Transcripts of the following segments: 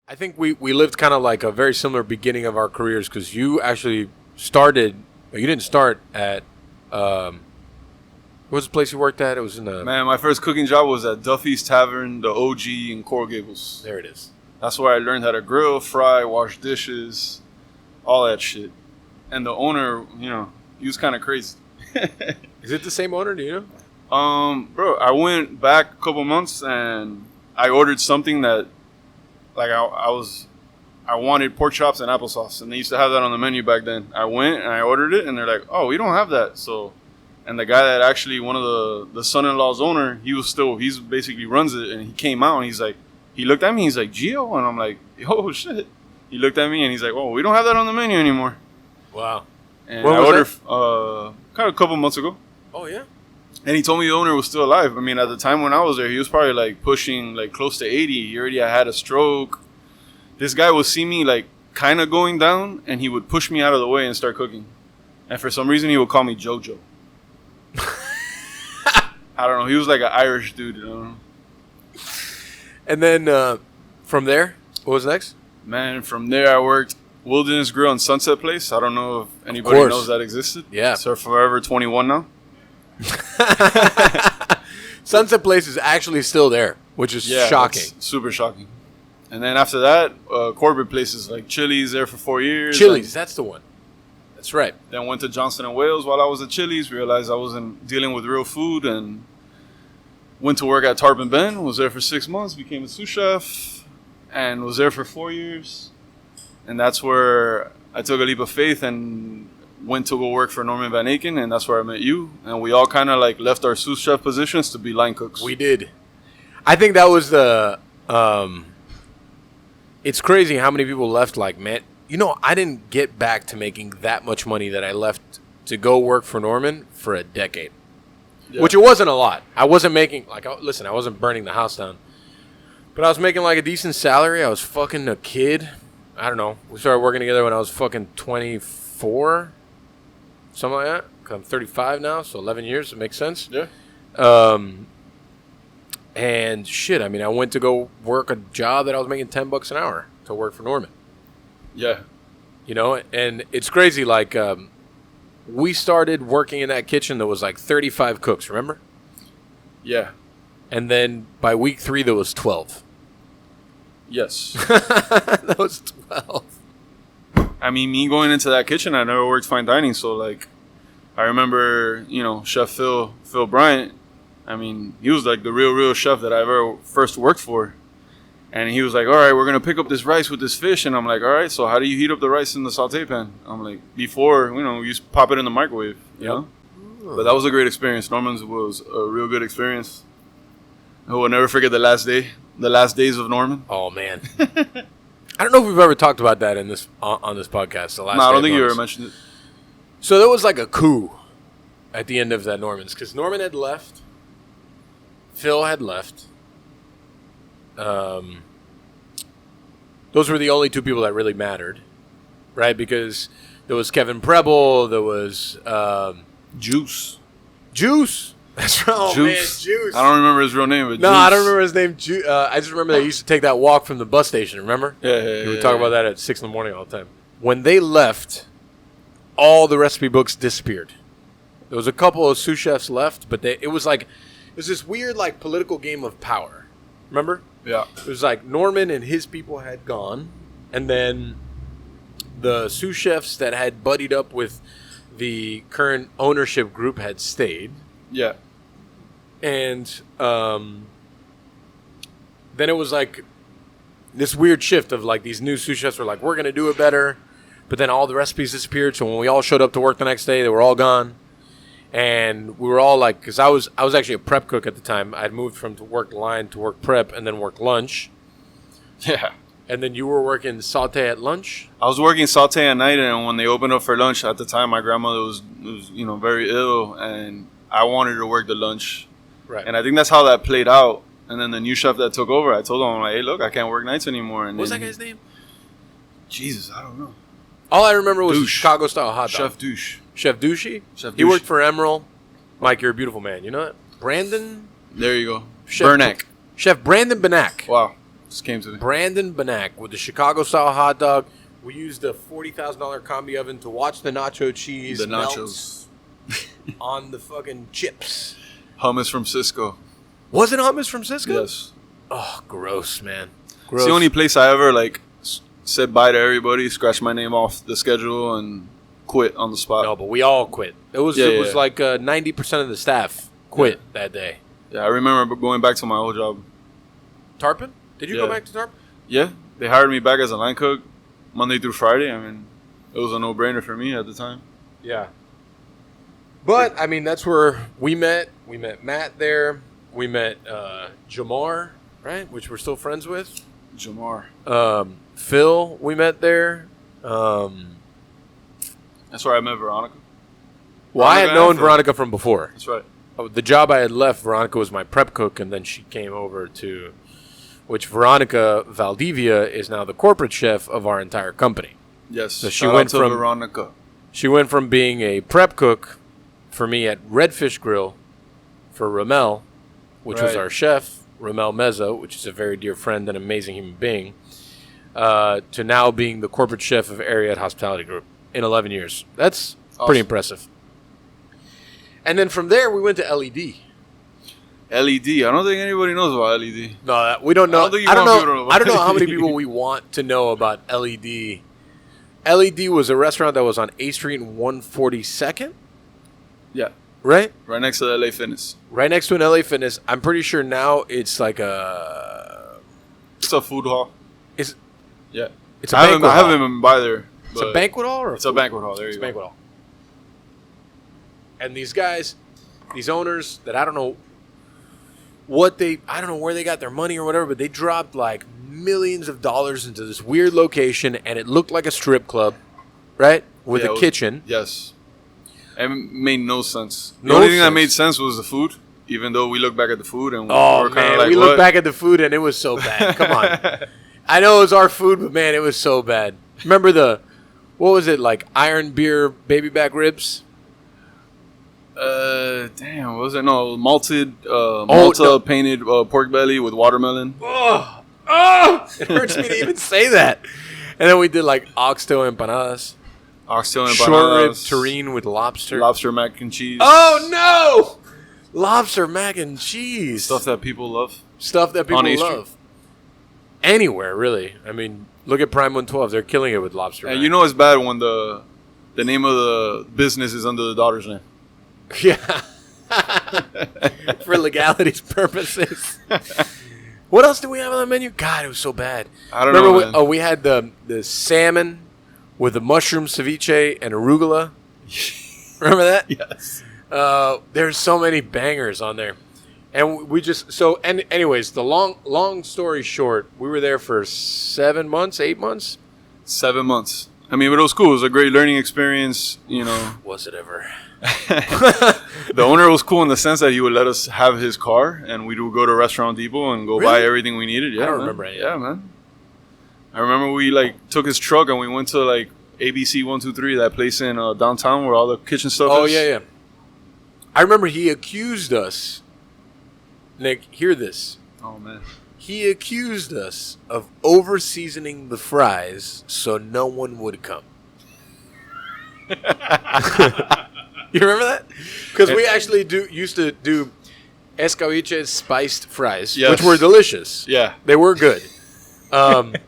I think we lived kind of like a very similar beginning of our careers because you actually started. You didn't start at. What was the place you worked at? It was in the. Man, my first cooking job was at Duffy's Tavern, the OG in Coral Gables. There it is. That's where I learned how to grill, fry, wash dishes, all that shit. And the owner, he was kind of crazy. Is it the same owner? Do you know? Bro, I went back a couple months and I ordered something that, like, I wanted pork chops and applesauce, and they used to have that on the menu back then. I went and I ordered it, and they're like, "Oh, we don't have that." So, and the guy that actually one of the son-in-law's owner, he's basically runs it, and he came out and he's like, he looked at me, he's like, "Gio," and I'm like, "Oh shit." He looked at me and he's like, "Oh, we don't have that on the menu anymore." Wow. And I ordered kind of a couple months ago. Oh yeah. And he told me the owner was still alive. I mean, at the time when I was there, he was probably like pushing like close to 80. He already had a stroke. This guy would see me like kind of going down, and he would push me out of the way and start cooking. And for some reason, he would call me JoJo. I don't know. He was like an Irish dude, you know. And then from there, what was next? Man, from there I worked Wilderness Grill and Sunset Place. I don't know if anybody knows that existed. Yeah. So Forever 21 now. Sunset Place is actually still there, which is shocking. Super shocking. And then after that, corporate places like Chili's there for 4 years. Chili's, that's the one. That's right. Then went to Johnson & Wales while I was at Chili's. Realized I wasn't dealing with real food, and went to work at Tarpon Ben. Was there for 6 months. Became a sous chef, and was there for 4 years. And that's where I took a leap of faith and went to go work for Norman Van Aken, and that's where I met you. And we all kind of like left our sous chef positions to be line cooks. We did. I think that was the. It's crazy how many people left. Like, man, I didn't get back to making that much money that I left to go work for Norman for a decade, which it wasn't a lot. I wasn't making I wasn't burning the house down, but I was making like a decent salary. I was fucking a kid. I don't know. We started working together when I was fucking 24. Something like that. 'Cause I'm 35 now, so 11 years. It makes sense. Yeah. And shit, I mean, I went to go work a job that I was making $10 an hour to work for Norman. Yeah. And it's crazy. Like, we started working in that kitchen that was like 35 cooks, remember? Yeah. And then by week 3, there was 12. Yes. That was 12. I mean, me going into that kitchen, I never worked fine dining. So, like, I remember, Chef Phil Bryant. I mean, he was like the real chef that I ever first worked for. And he was like, "All right, we're going to pick up this rice with this fish." And I'm like, "All right, so how do you heat up the rice in the saute pan?" I'm like, before, you just pop it in the microwave, you know? But that was a great experience. Norman's was a real good experience. I will never forget the last days of Norman. Oh, man. I don't know if we've ever talked about that on this podcast. The last I don't think you ever mentioned it. So there was like a coup at the end of that Norman's, because Norman had left. Phil had left. Those were the only two people that really mattered, right? Because there was Kevin Preble, there was Juice. That's right. Oh, man, Juice. I don't remember his real name, but no, Juice. I don't remember his name. I just remember they used to take that walk from the bus station. Remember? Yeah. We would talk about that at 6 in the morning all the time. When they left, all the recipe books disappeared. There was a couple of sous chefs left, but it was this weird like political game of power. Remember? Yeah. It was like Norman and his people had gone, and then the sous chefs that had buddied up with the current ownership group had stayed. Yeah. And then it was like this weird shift of like these new sous chefs were like, we're going to do it better. But then all the recipes disappeared. So when we all showed up to work the next day, they were all gone. And we were all like, because I was actually a prep cook at the time. I'd moved from to work line to work prep and then work lunch. Yeah. And then you were working saute at lunch? I was working saute at night, and when they opened up for lunch, at the time my grandmother was very ill, and I wanted to work the lunch. Right. And I think that's how that played out. And then the new chef that took over, I told him, I'm like, "Hey, look, I can't work nights anymore." And what was that guy's name? Jesus, I don't know. All I remember was Douche. Chicago style hot dog. Chef Douche. Chef Douchey? Chef He Douche. worked for Emerald. Mike, you're a beautiful man. You know that? Brandon? There you go. Chef Bernack. Chef Brandon Benack. Wow. Just came to me. Brandon Benack with the Chicago-style hot dog. We used a $40,000 combi oven to watch the nacho cheese The melt nachos. on the fucking chips. Hummus from Cisco. Was it hummus from Cisco? Yes. Oh, gross, man. It's Gross. the only place I ever like said bye to everybody, scratched my name off the schedule, and quit on the spot. No, but we all quit. It was like 90% of the staff quit that day. Yeah, I remember going back to my old job. Tarpon? Did you go back to Tarpon? Yeah, they hired me back as a line cook Monday through Friday. I mean, it was a no-brainer for me at the time. Yeah. But, I mean, that's where we met. We met Matt there. We met Jamar, right, which we're still friends with. Jamar. Phil, we met there. That's where I met Veronica. Well, I had known Veronica from before. That's right. The job I had left, Veronica was my prep cook, and then she came over to, which Veronica Valdivia is now the corporate chef of our entire company. Yes. So she went from Veronica. She went from being a prep cook for me at Redfish Grill for Ramel, which was our chef, Ramel Mezzo, which is a very dear friend and amazing human being, to now being the corporate chef of Ariat Hospitality Group in 11 years. That's pretty impressive. And then from there, we went to LED. LED. I don't think anybody knows about LED. No, we don't know. I don't know how many people we want to know about LED. LED was a restaurant that was on A Street and 142nd. Yeah. Right? Right next to the LA Fitness. Right next to an LA Fitness. I'm pretty sure now it's like a... It's a food hall. It's a banquet hall. I haven't been by there. It's a banquet hall? Or it's a banquet hall. There you go. It's a banquet hall. And these guys, these owners that I don't know where they got their money or whatever, but they dropped like millions of dollars into this weird location, and it looked like a strip club, right? With a kitchen. Yes. It made no sense. The No only thing that sense. made sense was the food, even though we look back at the food and Oh, we're kind man, of like, we what? look back at the food, and it was so bad. Come on. I know it was our food, but, man, it was so bad. Remember what was it, like iron beer baby back ribs? Damn, what was it? No, Malta painted pork belly with watermelon. Oh, it hurts me to even say that. And then we did like oxtail empanadas. Oxtail empanadas. Short rib terrine with lobster. Lobster mac and cheese. Oh, no! Lobster mac and cheese. Stuff that people love. Stuff that people On A Street. love. Anywhere, really. I mean, look at Prime 112. They're killing it with lobster mac. And you know it's bad when the name of the business is under the daughter's name. Yeah. For legality's purposes. What else did we have on the menu? God, it was so bad. I don't know. We had the salmon with the mushroom ceviche and arugula. Remember that? Yes. There's so many bangers on there. And we just anyways, the long story short, we were there for 7 months, 8 months. 7 months. I mean, but it was cool. It was a great learning experience, you know. Was it ever? The owner was cool in the sense that he would let us have his car, and we would go to Restaurant Depot and go buy everything we needed. Yeah, I don't remember any of that. Yeah, man. I remember we took his truck and we went to ABC 123, that place in downtown where all the kitchen stuff is. Oh yeah. I remember he accused us. Nick, hear this. Oh man. He accused us of over seasoning the fries so no one would come. You remember that? Because we actually used to do escabeche spiced fries, which were delicious. Yeah. They were good. And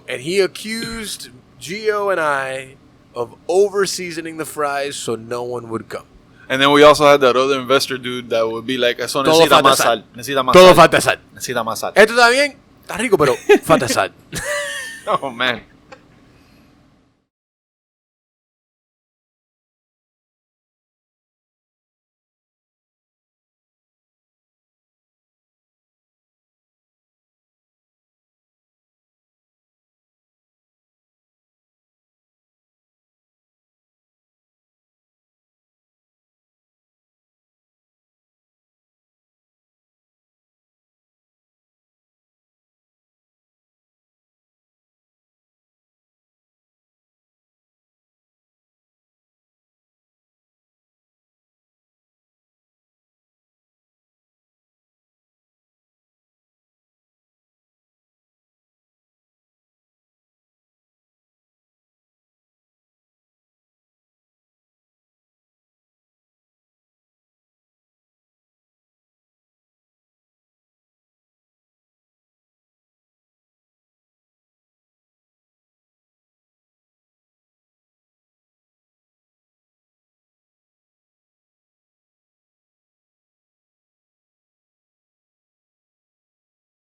he accused Gio and I of over seasoning the fries so no one would come. And then we also had that other investor dude that would be like, eso Todo necesita falta más sal. sal. Necesita más Todo sal. falta sal. Necesita más sal. Esto está bien, está rico, pero falta sal. Oh, man.